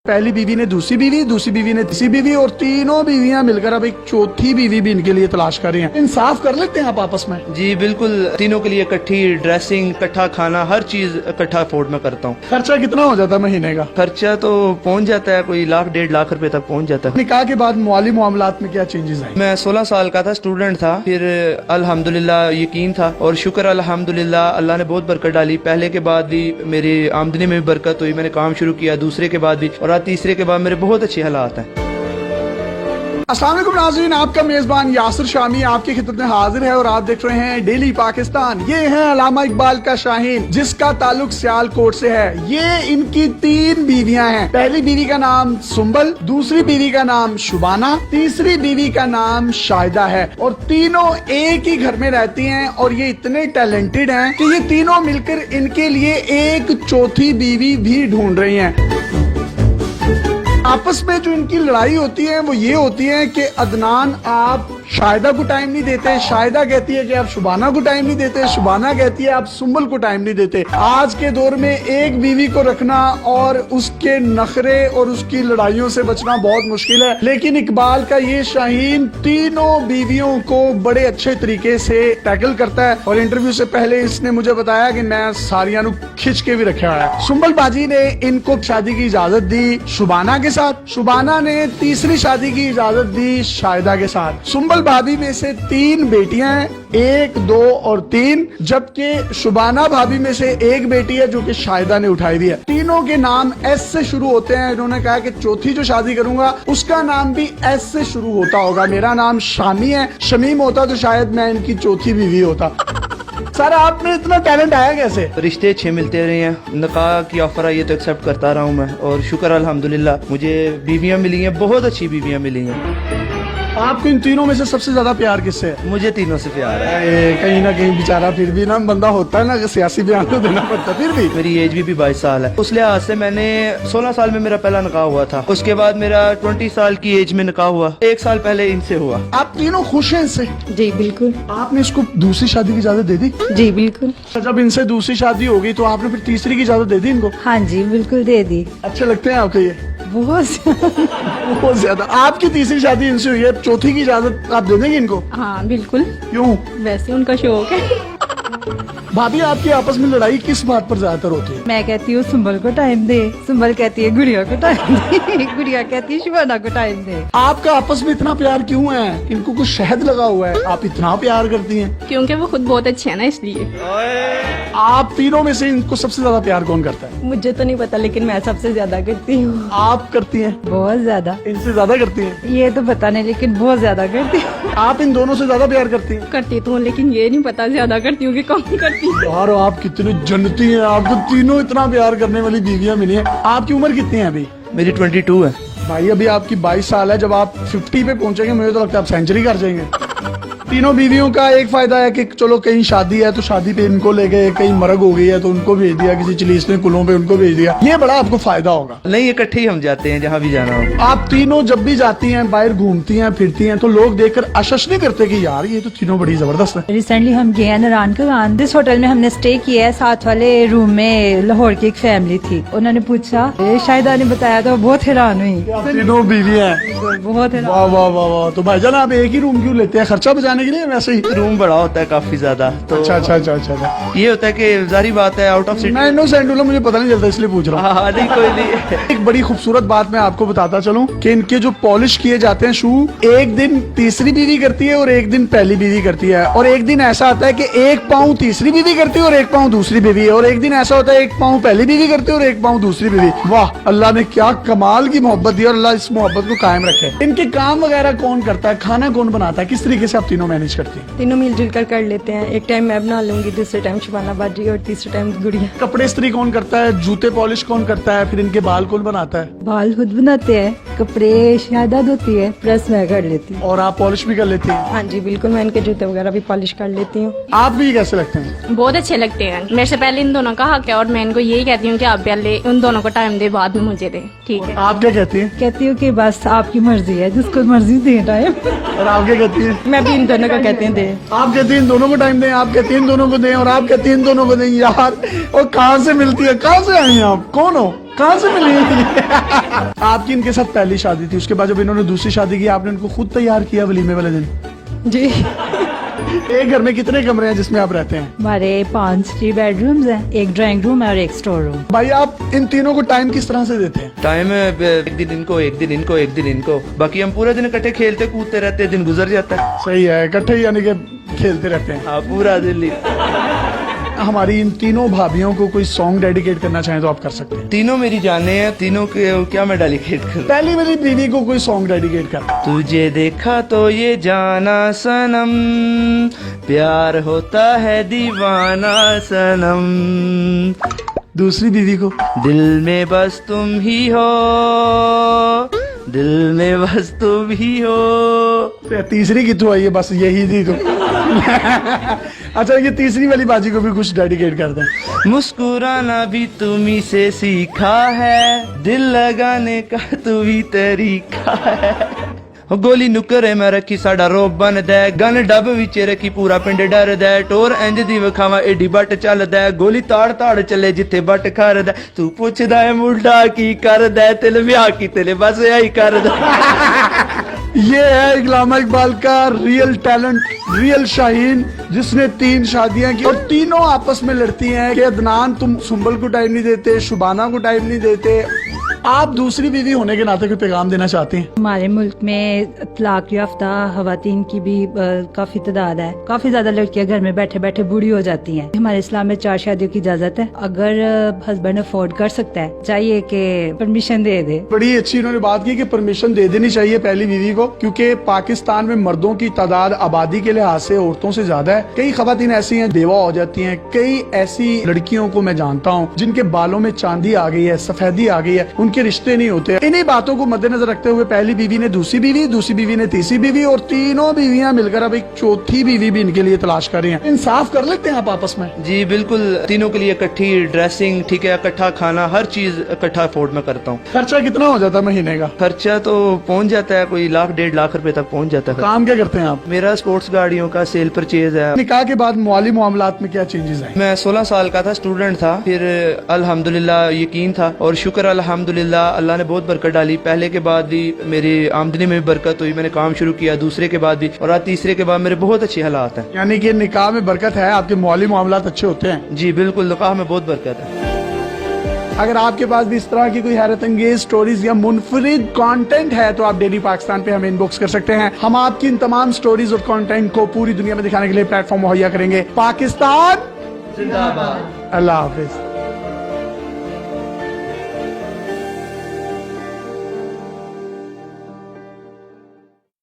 पहली बीवी ने दूसरी बीवी ने तीसरी बीवी और तीनों बीवियां मिलकर अब एक चौथी बीवी भी इनके लिए तलाश कर रही हैं। इंसाफ कर लेते हैं आप आपस में? जी बिल्कुल, तीनों के लिए इकट्ठी ड्रेसिंग, इकट्ठा खाना, हर चीज इकट्ठा अफोर्ड में करता हूँ। खर्चा कितना हो जाता है महीने का? खर्चा तो पहुँच जाता है कोई 1-1.5 लाख रुपए तक पहुँच जाता है। निकाह के बाद माली मामलात में क्या चेंजेस आए? मैं 16 साल का था, स्टूडेंट था, फिर अल्हम्दुलिल्लाह यकीन था और शुक्र अल्हम्दुलिल्लाह अल्लाह ने बहुत बरकत डाली। पहले के बाद भी मेरी आमदनी में भी बरकत हुई, मैंने काम शुरू किया, दूसरे के बाद भी, और आज तीसरे के बाद मेरे बहुत अच्छे हालात हैं। अस्सलाम वालेकुम नाज़रीन, आपका मेजबान यासिर शामी आपकी खिदमत में हाजिर है और आप देख रहे हैं डेली पाकिस्तान। ये है अल्लामा इकबाल का शाहीन, जिसका ताल्लुक सियालकोट से है। ये इनकी 3 बीवियां हैं। पहली बीवी का नाम सुंबल, दूसरी बीवी का नाम शुबाना, तीसरी बीवी का नाम शाहिदा है और तीनों एक ही घर में रहती हैं और ये इतने टैलेंटेड हैं कि ये तीनों मिलकर इनके लिए एक चौथी बीवी भी ढूंढ रही हैं। आपस में जो इनकी लड़ाई होती है वो ये होती है कि अदनान आप शाहिदा को टाइम नहीं देते, शाहिदा कहती है कि आप शुबाना को टाइम नहीं देते, शुबाना कहती है आप सुंबल को टाइम नहीं देते। आज के दौर में एक बीवी को रखना और उसके नखरे और उसकी लड़ाइयों से बचना बहुत मुश्किल है, लेकिन इकबाल का ये शाहीन तीनों बीवियों को बड़े अच्छे तरीके से टैकल करता है। और इंटरव्यू से पहले इसने मुझे बताया कि मैं सारिया नु खिंच के भी रखा है। सुंबल बाजी ने इनको शादी की इजाजत दी शुबाना के साथ, शुबाना ने तीसरी शादी की इजाजत दी शाहिदा के साथ। सुंबल भाभी में से 3 बेटियां हैं, 1, 2 और 3, जबकि शुबाना भाभी में से 1 बेटी है जो कि शाहिदा ने उठाई दी है। तीनों के नाम एस से शुरू होते हैं। इन्होंने कहा कि चौथी जो शादी करूंगा उसका नाम भी एस से शुरू होता होगा। मेरा नाम शामी है, शमीम होता तो शायद मैं इनकी चौथी बीवी होता। सर आप में इतना टैलेंट आया कैसे? रिश्ते अच्छे मिलते रहे हैं, निकाह की ऑफर आई है तो एक्सेप्ट करता रहा हूँ मैं, और शुक्र अल्हम्दुलिल्लाह मुझे बीवियां मिली हैं, बहुत अच्छी बीवियां मिली हैं। आपको इन तीनों में से सबसे ज्यादा प्यार किससे है? मुझे तीनों से प्यार है। कहीं ना कहीं बेचारा फिर भी ना बंदा होता है ना कि सियासी बयान तो देना पड़ता है, फिर भी मेरी एज भी 22 साल है। उस लिहाज से मैंने 16 साल में मेरा पहला निकाह हुआ था, उसके बाद मेरा 20 साल की एज में निकाह हुआ, 1 साल पहले इनसे हुआ। आप तीनों खुश हैं इससे? जी बिल्कुल। आपने इसको दूसरी शादी की इजाजत दे दी? जी बिल्कुल। जब इनसे दूसरी शादी हो गई तो आपने फिर तीसरी की इजाजत दे दी इनको? हाँ जी बिल्कुल दे दी। अच्छे लगते हैं आपको ये? बहुत ज्यादा। आपकी तीसरी शादी इनसे हुई है, चौथी की इजाजत आप दे देंगे इनको? हाँ बिल्कुल। क्यों? वैसे उनका शौक है। भाभी आपकी आपस में लड़ाई किस बात पर ज्यादातर होती है? मैं कहती हूँ सुंबल को टाइम दे, सुंबल कहती है गुड़िया को टाइम दे, गुड़िया कहती है शुबाना को टाइम दे। आपका आपस में इतना प्यार क्यों है? इनको कुछ शहद लगा हुआ है, आप इतना प्यार करती हैं? क्योंकि वो खुद बहुत अच्छे है ना, इसलिए। आप तीनों में से इनको सबसे ज्यादा प्यार कौन करता है? मुझे तो नहीं पता, लेकिन मैं सबसे ज्यादा करती हूँ। आप करती हैं? बहुत ज्यादा। इनसे ज्यादा करती हैं? ये तो पता नहीं, लेकिन बहुत ज्यादा करती हूँ। आप इन दोनों से ज्यादा प्यार करती हैं? करती तो हूँ, लेकिन ये नहीं पता ज्यादा करती हूँ कि कम करती हूँ। यार आप कितनी जन्नती हैं, आपको तीनों इतना प्यार करने वाली बीवियां मिली हैं। आपकी उम्र कितनी है अभी? मेरी 22 है। भाई अभी आपकी 22 साल है, जब आप 50 पे पहुंचेंगे मुझे तो लगता है आप सेंचुरी कर जाएंगे। तीनों बीवियों का एक फायदा है कि चलो कहीं शादी है तो शादी पे इनको ले गए, कहीं मरग हो गई है तो उनको भेज दिया, किसी चिलीस ने कुलों पे उनको भेज दिया। ये बड़ा आपको फायदा होगा। नहीं, इकट्ठे ही हम जाते हैं जहाँ भी जाना हो। आप तीनों जब भी जाती हैं, बाहर घूमती हैं, फिरती हैं, तो लोग देखकर अशश नहीं करते कि यार ये तो तीनों बड़ी जबरदस्त है? रिसेंटली हम गए हैं नारायण का दिस होटल में, हमने स्टे किया है। साथ वाले रूम में लाहौर की एक फैमिली थी, उन्होंने पूछा, शाहिदा ने बताया तो बहुत हैरान हुई। तीनों बीवी हैं? बहुत हैरान। वाह वाह वाह वाह। तो भाईजान आप एक ही रूम क्यों लेते हैं? खर्चा बचाने के लिए? वैसे ही रूम बड़ा होता है काफी ज्यादा, तो अच्छा। ये होता है कि जारी बात है आउट ऑफ सिटी। मैं इनोसेंट हूँ, मुझे पता नहीं चलता इसलिए पूछ रहा हूँ। हाँ नहीं कोई नहीं। एक बड़ी खूबसूरत बात मैं आपको बताता चलूं कि इनके जो पॉलिश किए जाते हैं शू, एक दिन तीसरी बीवी करती है और एक दिन पहली बीवी करती है, और एक दिन ऐसा आता है कि 1 पाँव तीसरी बीवी करती है और 1 पाँव दूसरी बीवी है, और एक दिन ऐसा होता है 1 पाँव पहली बीवी करती है और 1 पाँव दूसरी बीवी। वाह, अल्लाह ने क्या कमाल की मोहब्बत दी और अल्लाह इस मोहब्बत को कायम रखे। इनके काम वगैरह कौन करता है? खाना कौन बनाता है? किस तरीके से आप तीनों मैनेज करती हैं? तीनों मिलजुल कर लेते हैं। एक टाइम मैं बना लूंगी, दूसरे टाइम शुबाना बाजी और तीसरे टाइम गुड़िया। कपड़े इस्त्री कौन करता है? जूते पॉलिश कौन करता है? फिर इनके बाल कौन बनाता है? बाल खुद बनाते हैं, कपड़े शाहिदा धोती है, प्रेस मैं कर लेती हूँ। और आप पॉलिश भी कर लेती हैं? हाँ जी बिल्कुल, मैं इनके जूते वगैरह भी पॉलिश कर लेती हूँ। आप भी कैसे लगते हैं? बहुत अच्छे लगते हैं। मेरे से पहले इन दोनों का हक है और मैं इनको यही कहती हूँ कि आप पहले उन दोनों को टाइम दे, बाद में मुझे दे। ठीक है। आप क्या कहती हैं? कहती हूँ कि बस आपकी मर्जी है, जिसको मर्जी दे टाइम। और आप क्या कहती हैं? मैं भी इन दोनों का कहती हूँ दे। आप कहती हैं इन दोनों को टाइम दें, आप कहती हैं इन दोनों को दें, और आप कहती हैं इन दोनों को दें। यार और कहाँ से मिलती है? कहाँ से आई हैं आप? कौन हो? कहाँ से मिली? आपकी इनके साथ पहली शादी थी, उसके बाद जब इन्होंने दूसरी शादी की आपने उनको खुद तैयार किया वलीमे वाले दिन? जी। एक घर में कितने कमरे हैं जिसमें आप रहते हैं? हमारे 5 बेडरूम्स हैं, एक ड्राइंग रूम है और एक स्टोर रूम। भाई आप इन तीनों को टाइम किस तरह से देते हैं? टाइम एक दिन इनको, एक दिन इनको, एक दिन इनको, बाकी हम पूरा दिन इकट्ठे खेलते कूदते रहते हैं, दिन गुजर जाता है। सही है, इकट्ठे यानी कि खेलते रहते हैं। हाँ, पूरा दिन। हमारी इन तीनों भाभियों को कोई सॉन्ग डेडिकेट करना चाहें तो आप कर सकते हैं। तीनों मेरी जाने हैं, तीनों के क्या मैं डेडिकेट करूं? पहली मेरी बीवी को कोई सॉन्ग डेडिकेट कर। तुझे देखा तो ये जाना सनम, प्यार होता है दीवाना सनम, दूसरी बीवी को दिल में बस तुम ही हो, दिल में बस तुम ही हो। तीसरी कितु आई है? बस यही थी तो। अच्छा, ये तीसरी वाली बाजी को भी कुछ डेडिकेट कर दें। मुस्कुराना भी तुम्ही से सीखा है, दिल लगाने का तू ही तरीका है। गोली नुकरे में रखी साडा रोब बन दे, गन डब विच रखी पूरा पिंड डर दे, टोर इंज दी विखावा एडी बट चल दे, गोली ताड़ ताड़ चले जिथे बट कर दे, तू पुछदा है मुंडा की कर दे, तिल ब्याह की तिल बस यही कर दे। ये है इकलामा इकबाल का रियल टैलेंट, रियल शाहीन, जिसने 3 शादियां की और तीनों आपस में लड़ती हैं कि अदनान तुम सुंबल को टाइम नहीं देते, शुबाना को टाइम नहीं देते। आप दूसरी बीवी होने के नाते कोई पैगाम देना चाहते हैं? हमारे मुल्क में तलाक याफ्ता खवातीन की भी काफी तादाद है। काफी ज्यादा लड़कियां घर में बैठे बैठे बूढ़ी हो जाती हैं। हमारे इस्लाम में 4 शादियों की इजाजत है। अगर हस्बैंड अफोर्ड कर सकता है, चाहिए कि परमिशन दे दे। बड़ी अच्छी इन्होंने बात की कि परमिशन दे देनी चाहिए पहली बीवी को, क्योंकि पाकिस्तान में मर्दों की तादाद आबादी के लिहाज से औरतों से ज्यादा है। कई खवातीन ऐसी हैं बेवा हो जाती हैं, कई ऐसी लड़कियों को मैं जानता हूँ जिनके बालों में चांदी आ गई है, सफेदी आ गई है, उनके रिश्ते नहीं होते। इन्हीं बातों को मद्देनजर रखते हुए पहली बीवी ने दूसरी बीवी ने तीसरी बीवी और तीनों बीवियां मिलकर अब एक चौथी बीवी भी इनके लिए तलाश कर रही हैं। इंसाफ कर लेते हैं आप आपस में? जी बिल्कुल, तीनों के लिए इकट्ठी ड्रेसिंग, ठीक है, इकट्ठा खाना, हर चीज इकट्ठा अफोर्ड में करता हूँ। खर्चा कितना हो जाता है महीने का? खर्चा तो पहुँच जाता है, कोई 1 1.5 लाख रुपए तक पहुँच जाता है। काम क्या करते हैं आप? मेरा स्पोर्ट्स गाड़ियों का सेल परचेज है। निकाह के बाद माली मामलात में क्या चेंजेस आए? मैं 16 साल का था, स्टूडेंट था, फिर अल्हम्दुलिल्लाह यकीन था और शुक्र अल्हम्दुलिल्लाह अल्लाह ने बहुत बरकत डाली। पहले के बाद भी मेरी आमदनी में भी बरकत हुई, मैंने काम शुरू किया, दूसरे के बाद भी, और आज तीसरे के बाद मेरे बहुत अच्छे हालात हैं। यानी कि निकाह में बरकत है, आपके माली मामलात अच्छे होते हैं? जी बिल्कुल, निकाह में बहुत बरकत है। अगर आपके पास भी इस तरह की कोई हैरत अंगेज स्टोरीज या मुनफरिद कंटेंट है तो आप डेली पाकिस्तान पे हमें इनबॉक्स कर सकते हैं। हम आपकी इन तमाम स्टोरीज और कंटेंट को पूरी दुनिया में दिखाने के लिए प्लेटफॉर्म मुहैया करेंगे। पाकिस्तान जिंदाबाद। अल्लाह हाफिज।